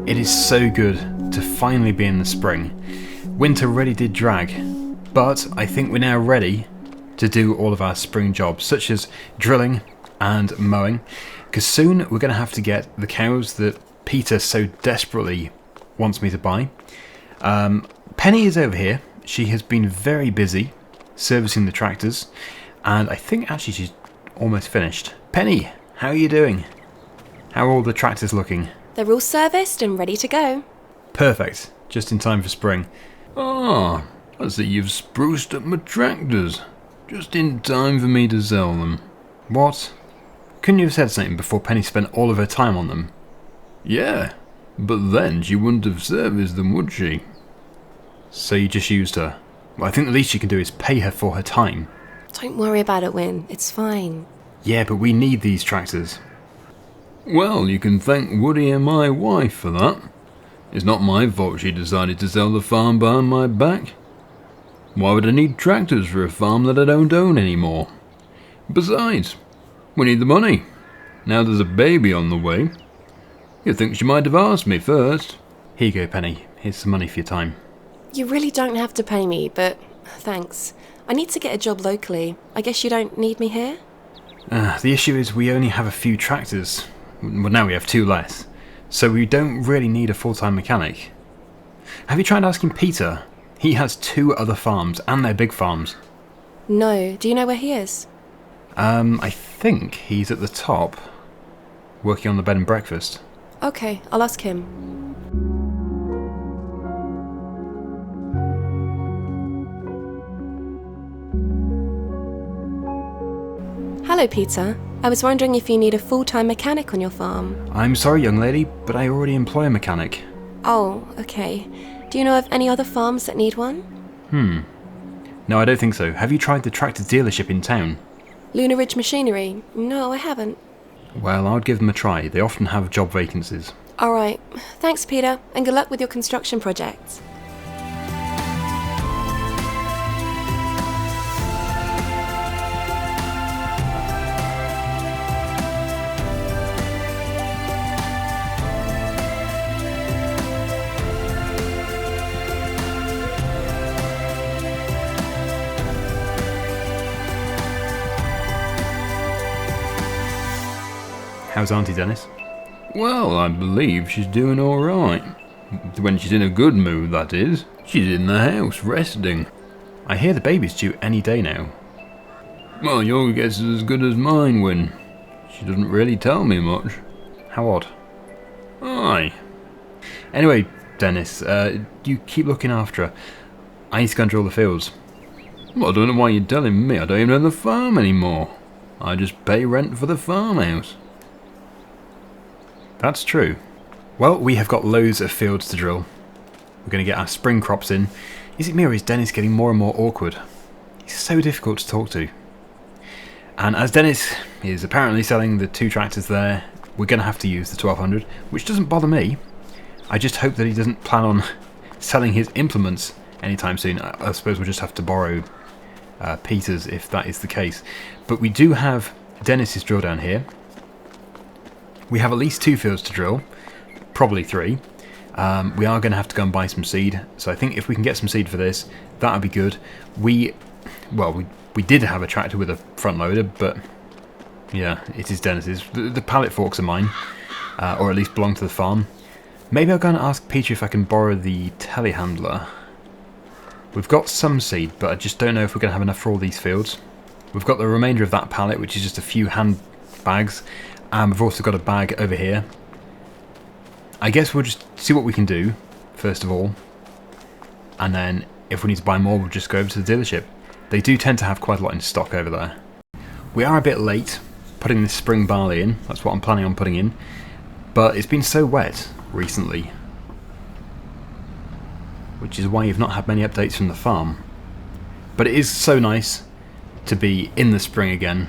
It is so good to finally be in the spring. Winter really did drag, but I think we're now ready to do all of our spring jobs, such as drilling and mowing, because soon we're going to have to get the cows that Peter so desperately wants me to buy. Penny is over here. She has been very busy servicing the tractors, and I think actually she's almost finished. Penny, how are you doing? How are all the tractors looking? They're all serviced and ready to go. Perfect, just in time for spring. Ah, I see you've spruced up my tractors. Just in time for me to sell them. What? Couldn't you have said something before Penny spent all of her time on them? Yeah, but then she wouldn't have serviced them, would she? So you just used her? Well, I think the least you can do is pay her for her time. Don't worry about it, Win. It's fine. Yeah, but we need these tractors. Well, you can thank Woody and my wife for that. It's not my fault she decided to sell the farm behind my back. Why would I need tractors for a farm that I don't own anymore? Besides, we need the money. Now there's a baby on the way. You'd think she might have asked me first. Here you go, Penny. Here's some money for your time. You really don't have to pay me, but thanks. I need to get a job locally. I guess you don't need me here? The issue is we only have a few tractors. Well, now we have two less. So we don't really need a full-time mechanic. Have you tried asking Peter? He has 2 other farms, and they're big farms. No. Do you know where he is? I think he's at the top, working on the bed and breakfast. Okay, I'll ask him. Hello, Peter. I was wondering if you need a full-time mechanic on your farm. I'm sorry, young lady, but I already employ a mechanic. Oh, okay. Do you know of any other farms that need one? No, I don't think so. Have you tried the tractor dealership in town? Lunar Machinery? No, I haven't. Well, I would give them a try. They often have job vacancies. Alright. Thanks, Peter, and good luck with your construction projects. How's Auntie Dennis? Well, I believe she's doing alright. When she's in a good mood, that is. She's in the house, resting. I hear the baby's due any day now. Well, your guess is as good as mine, Win. She doesn't really tell me much. How odd. Aye. Anyway, Dennis, you keep looking after her. I need to go and drill the fields. Well, I don't know why you're telling me. I don't even own the farm anymore. I just pay rent for the farmhouse. That's true. Well, we have got loads of fields to drill. We're going to get our spring crops in. Is it me or is Dennis getting more and more awkward? He's so difficult to talk to. And as Dennis is apparently selling the 2 tractors there, we're going to have to use the 1200, which doesn't bother me. I just hope that he doesn't plan on selling his implements anytime soon. I suppose we'll just have to borrow Peter's if that is the case. But we do have Dennis's drill down here. We have at least 2 fields to drill, probably 3. We are going to have to go and buy some seed, so I think if we can get some seed for this, that would be good. We did have a tractor with a front loader, but yeah, it is Dennis's. The pallet forks are mine, or at least belong to the farm. Maybe I'll go and ask Peter if I can borrow the telehandler. We've got some seed, but I just don't know if we're going to have enough for all these fields. We've got the remainder of that pallet, which is just a few hand bags. And we've also got a bag over here. I guess we'll just see what we can do, first of all. And then, if we need to buy more, we'll just go over to the dealership. They do tend to have quite a lot in stock over there. We are a bit late putting this spring barley in. That's what I'm planning on putting in. But it's been so wet recently. Which is why you've not had many updates from the farm. But it is so nice to be in the spring again.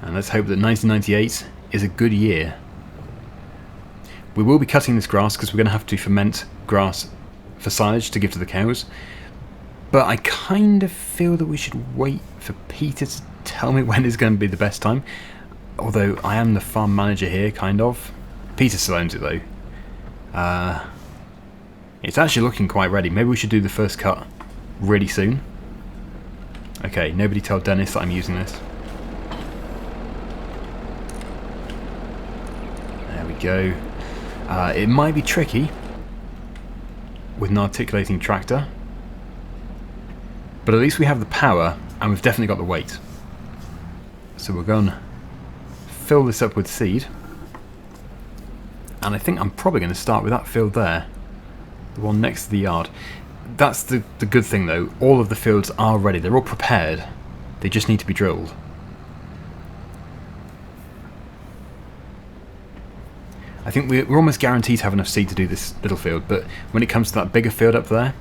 And let's hope that 1998 is a good year. We will be cutting this grass because we're going to have to ferment grass for silage to give to the cows. But I kind of feel that we should wait for Peter to tell me when is going to be the best time. Although I am the farm manager here, kind of. Peter still owns it though. It's actually looking quite ready. Maybe we should do the first cut really soon. Okay, nobody tell Dennis that I'm using this. There we go. It might be tricky with an articulating tractor, but at least we have the power and we've definitely got the weight. So we're going to fill this up with seed, and I think I'm probably going to start with that field there, the one next to the yard. That's the good thing though, all of the fields are ready, they're all prepared, they just need to be drilled. I think we're almost guaranteed to have enough seed to do this little field, but when it comes to that bigger field up there,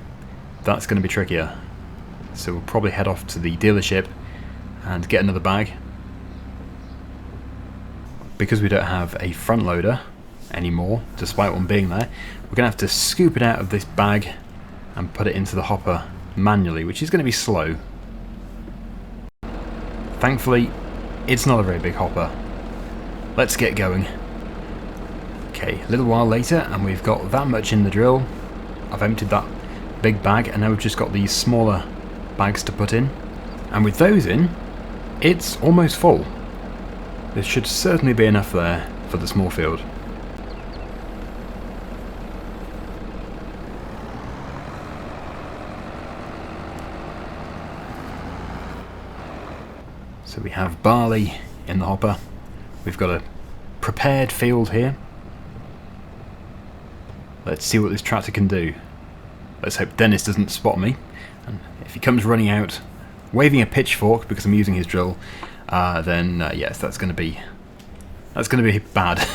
that's going to be trickier. So we'll probably head off to the dealership and get another bag. Because we don't have a front loader anymore, despite one being there, we're going to have to scoop it out of this bag and put it into the hopper manually, which is going to be slow. Thankfully, it's not a very big hopper. Let's get going. Okay, a little while later, and we've got that much in the drill. I've emptied that big bag, and now we've just got these smaller bags to put in. And with those in, it's almost full. There should certainly be enough there for the small field. So we have barley in the hopper. We've got a prepared field here. Let's see what this tractor can do. Let's hope Dennis doesn't spot me. And if he comes running out, waving a pitchfork because I'm using his drill, then yes, that's going to be bad.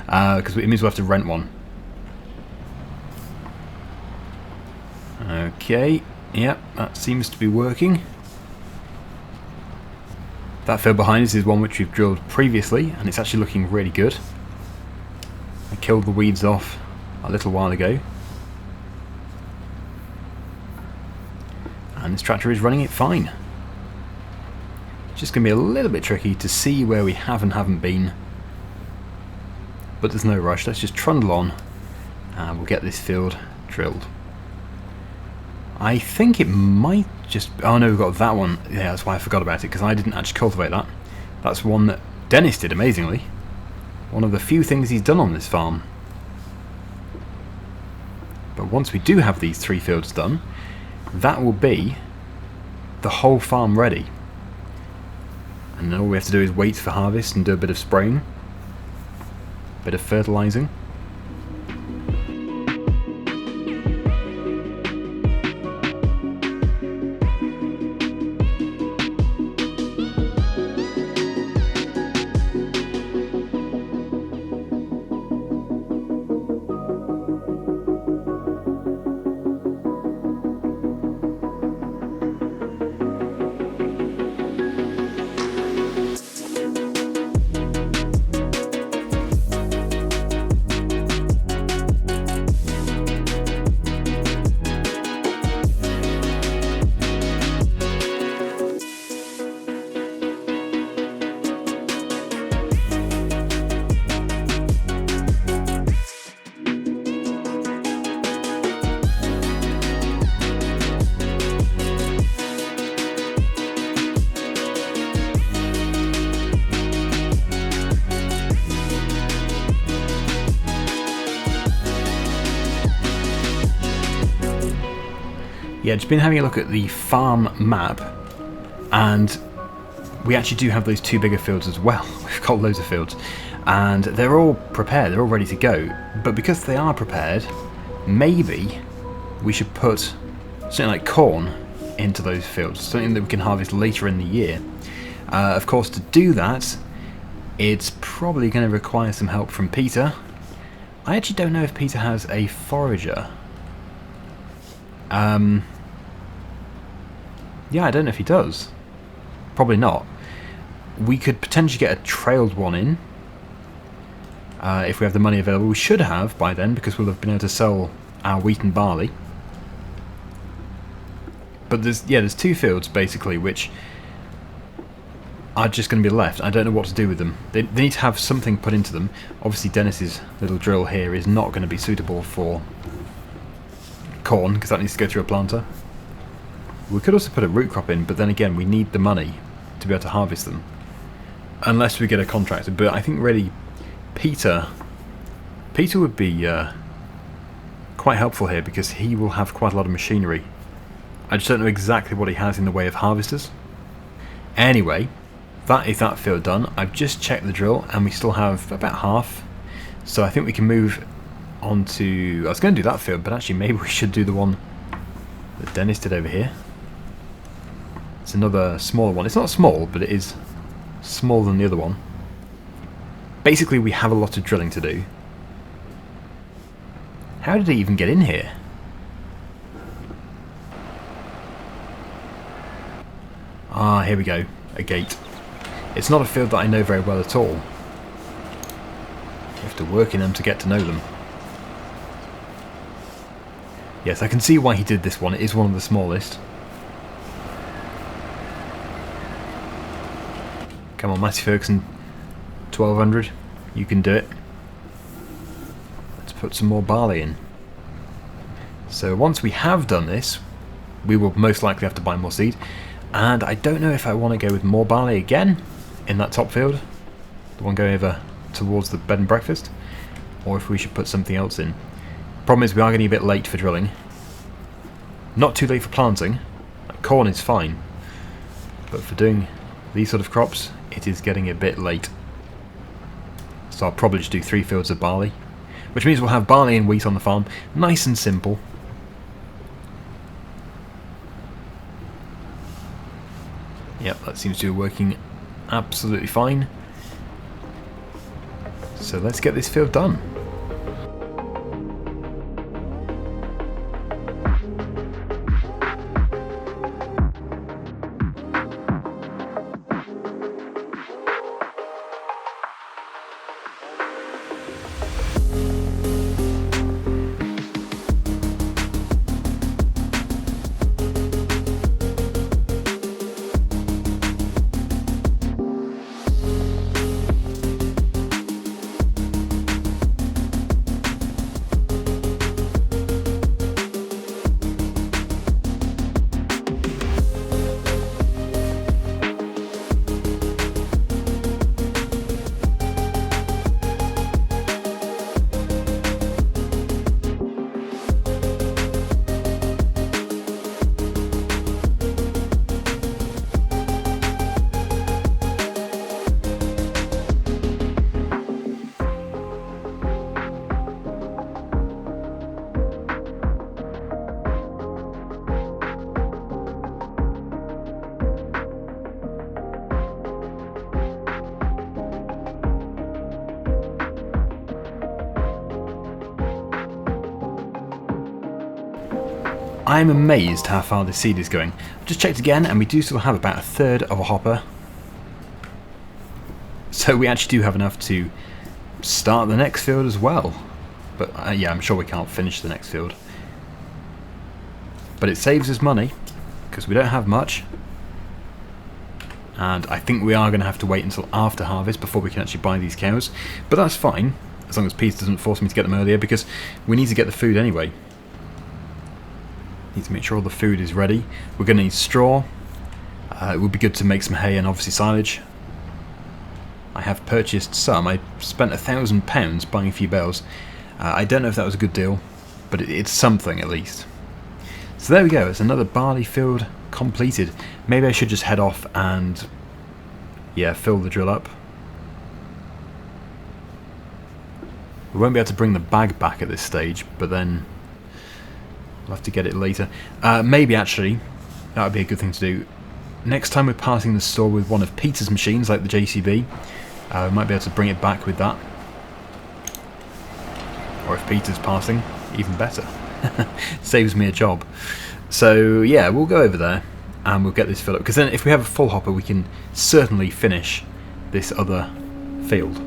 Because it means we'll have to rent one. Okay, yep, that seems to be working. That field behind us is one which we've drilled previously, and it's actually looking really good. I killed the weeds off a little while ago. And this tractor is running it fine. It's just going to be a little bit tricky to see where we have and haven't been. But there's no rush, let's just trundle on and we'll get this field drilled. I think it might just... oh no, we've got that one. Yeah, that's why I forgot about it, because I didn't actually cultivate that. That's one that Dennis did amazingly. One of the few things he's done on this farm. But once we do have these 3 fields done, that will be the whole farm ready. And then all we have to do is wait for harvest and do a bit of spraying, a bit of fertilizing. Yeah, just been having a look at the farm map, and we actually do have those 2 bigger fields as well. We've got loads of fields, and they're all prepared, they're all ready to go. But because they are prepared, maybe we should put something like corn into those fields, something that we can harvest later in the year. Of course, to do that, it's probably going to require some help from Peter. I actually don't know if Peter has a forager. Yeah, I don't know if he does. Probably not. We could potentially get a trailed one in. If we have the money available. We should have by then, because we'll have been able to sell our wheat and barley. But there's 2 fields basically which are just going to be left. I don't know what to do with them. They need to have something put into them. Obviously Dennis's little drill here is not going to be suitable for corn, because that needs to go through a planter. We could also put a root crop in, but then again we need the money to be able to harvest them. Unless we get a contractor, but I think really Peter would be quite helpful here, because he will have quite a lot of machinery. I just don't know exactly what he has in the way of harvesters. Anyway, that is that field done. I've just checked the drill and we still have about half. So I think we can move on to... I was going to do that field, but actually maybe we should do the one that Dennis did over here. It's another smaller one. It's not small, but it is smaller than the other one. Basically, we have a lot of drilling to do. How did he even get in here? Ah, here we go. A gate. It's not a field that I know very well at all. You have to work in them to get to know them. Yes, I can see why he did this one. It is one of the smallest. Come on, Matty Ferguson. 1200. You can do it. Let's put some more barley in. So once we have done this, we will most likely have to buy more seed. And I don't know if I want to go with more barley again in that top field, the one going over towards the bed and breakfast, or if we should put something else in. Problem is we are getting a bit late for drilling. Not too late for planting. Corn is fine, but for doing these sort of crops, it is getting a bit late. So I'll probably just do 3 fields of barley, which means we'll have barley and wheat on the farm. Nice and simple. Yep, that seems to be working absolutely fine. So let's get this field done. I'm amazed how far this seed is going. I've just checked again and we do still have about 1/3 of a hopper. So we actually do have enough to start the next field as well. But yeah, I'm sure we can't finish the next field. But it saves us money, because we don't have much. And I think we are going to have to wait until after harvest before we can actually buy these cows. But that's fine, as long as Peter doesn't force me to get them earlier, because we need to get the food anyway. Need to make sure all the food is ready. We're going to need straw. It would be good to make some hay and obviously silage. I have purchased some. I spent £1,000 buying a few bales. I don't know if that was a good deal, but it's something at least. So there we go. It's another barley field completed. Maybe I should just head off and, yeah, fill the drill up. We won't be able to bring the bag back at this stage, but then we'll have to get it later. Maybe actually, that would be a good thing to do. Next time we're passing the store with one of Peter's machines, like the JCB, we might be able to bring it back with that. Or if Peter's passing, even better. Saves me a job. So yeah, we'll go over there and we'll get this filled up. Because then if we have a full hopper, we can certainly finish this other field.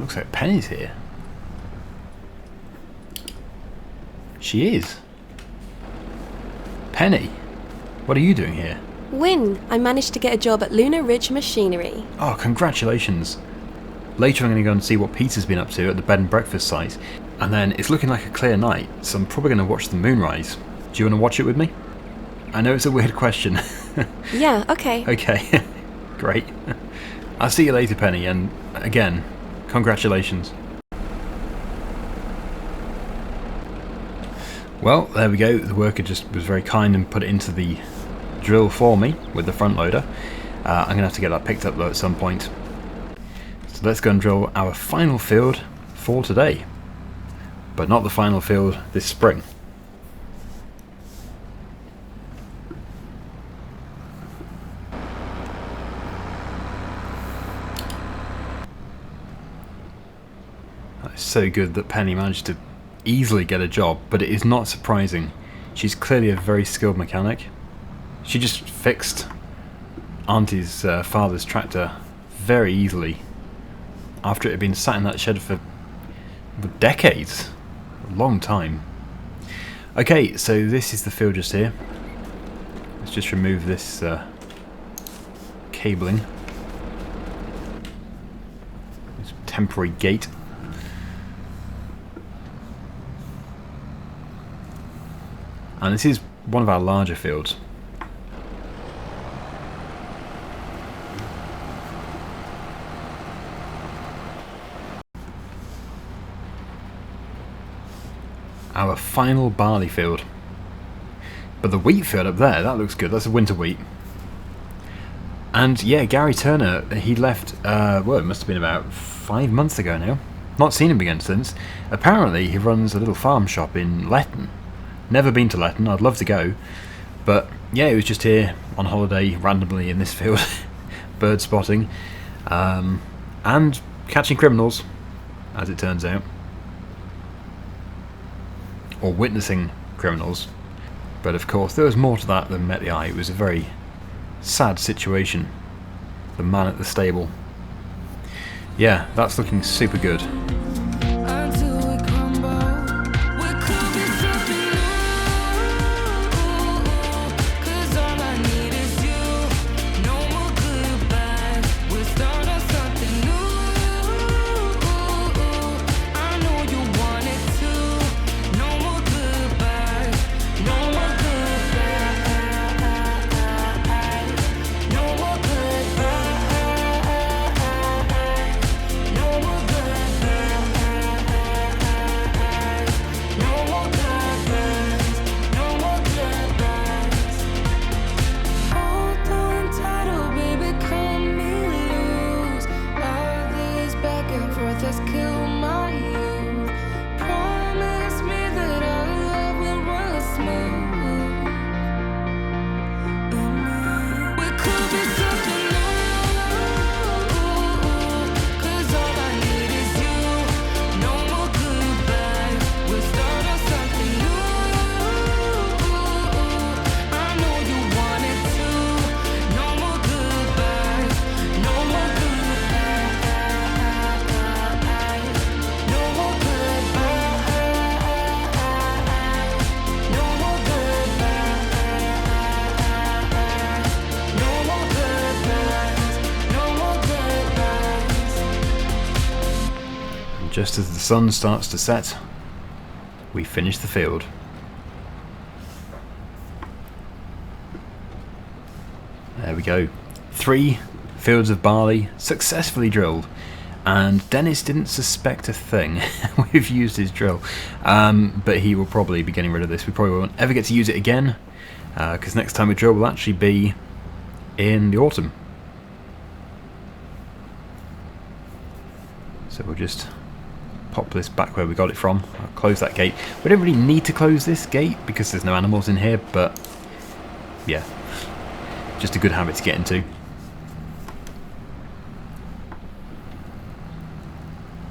looks like Penny's here. She is. Penny, what are you doing here? Win! I managed to get a job at Lunar Machinery. Oh, congratulations. Later I'm going to go and see what Peter's been up to at the bed and breakfast site. And then it's looking like a clear night, so I'm probably going to watch the moonrise. Do you want to watch it with me? I know it's a weird question. Yeah, okay. Okay, great. I'll see you later, Penny, and again, congratulations. Well, there we go. The worker just was very kind and put it into the drill for me with the front loader. I'm going to have to get that picked up though at some point. So let's go and drill our final field for today. But not the final field this spring. It's so good that Penny managed to easily get a job, but it is not surprising. She's clearly a very skilled mechanic. She just fixed Auntie's father's tractor very easily after it had been sat in that shed for decades. A long time. Okay, so this is the field just here. Let's just remove this cabling. This temporary gate. And this is one of our larger fields. Our final barley field. But the wheat field up there, that looks good. That's a winter wheat. And yeah, Gary Turner, he left, well, it must have been about 5 months ago now. Not seen him again since. Apparently he runs a little farm shop in Letton. Never been to Letton, I'd love to go. But yeah, he was just here on holiday randomly in this field. Bird spotting. And catching criminals, as it turns out. Or witnessing criminals. But of course, there was more to that than met the eye. It was a very sad situation. The man at the stable. Yeah, that's looking super good. Just as the sun starts to set, we finish the field. There we go. 3 fields of barley successfully drilled. And Dennis didn't suspect a thing. We've used his drill. But he will probably be getting rid of this. We probably won't ever get to use it again. Because next time we drill will actually be in the autumn. So we'll just pop this back where we got it from. I'll close that gate. We don't really need to close this gate because there's no animals in here, but yeah, just a good habit to get into.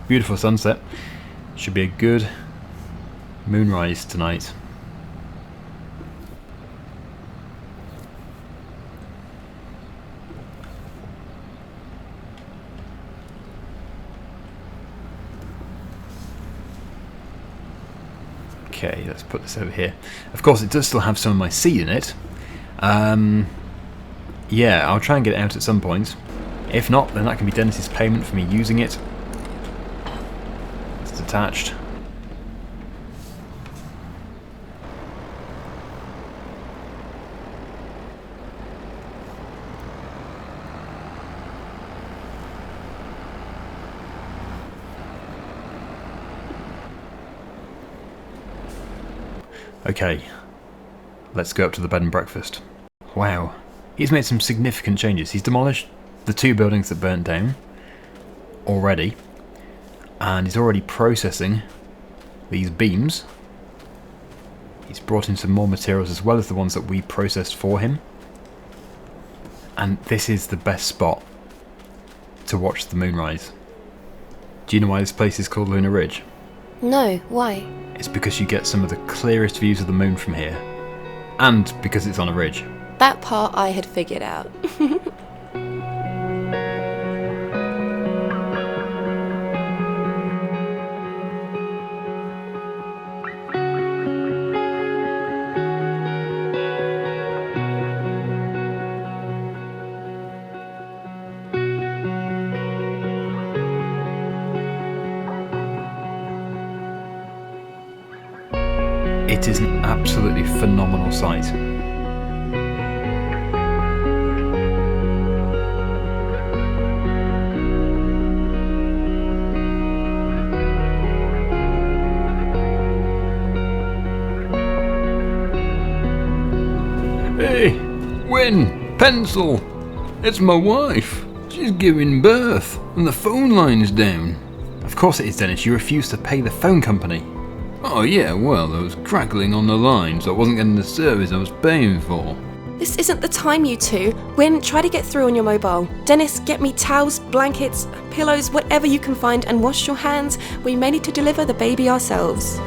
Beautiful sunset. Should be a good moonrise tonight. Okay, let's put this over here. Of course, it does still have some of my seed in it. Yeah, I'll try and get it out at some point. If not, then that can be Dennis's payment for me using it. It's detached. Okay, let's go up to the bed and breakfast. Wow, he's made some significant changes. He's demolished the 2 buildings that burnt down already, and he's already processing these beams. He's brought in some more materials as well as the ones that we processed for him. And this is the best spot to watch the moonrise. Do you know why this place is called Lunar Ridge? No, why? It's because you get some of the clearest views of the moon from here. And because it's on a ridge. That part I had figured out. It is an absolutely phenomenal sight. Hey, Win, pencil. It's my wife. She's giving birth, and the phone line is down. Of course it is, Dennis. You refused to pay the phone company. Oh yeah, well, there was crackling on the line, so I wasn't getting the service I was paying for. This isn't the time, you two. Win, try to get through on your mobile. Dennis, get me towels, blankets, pillows, whatever you can find, and wash your hands. We may need to deliver the baby ourselves.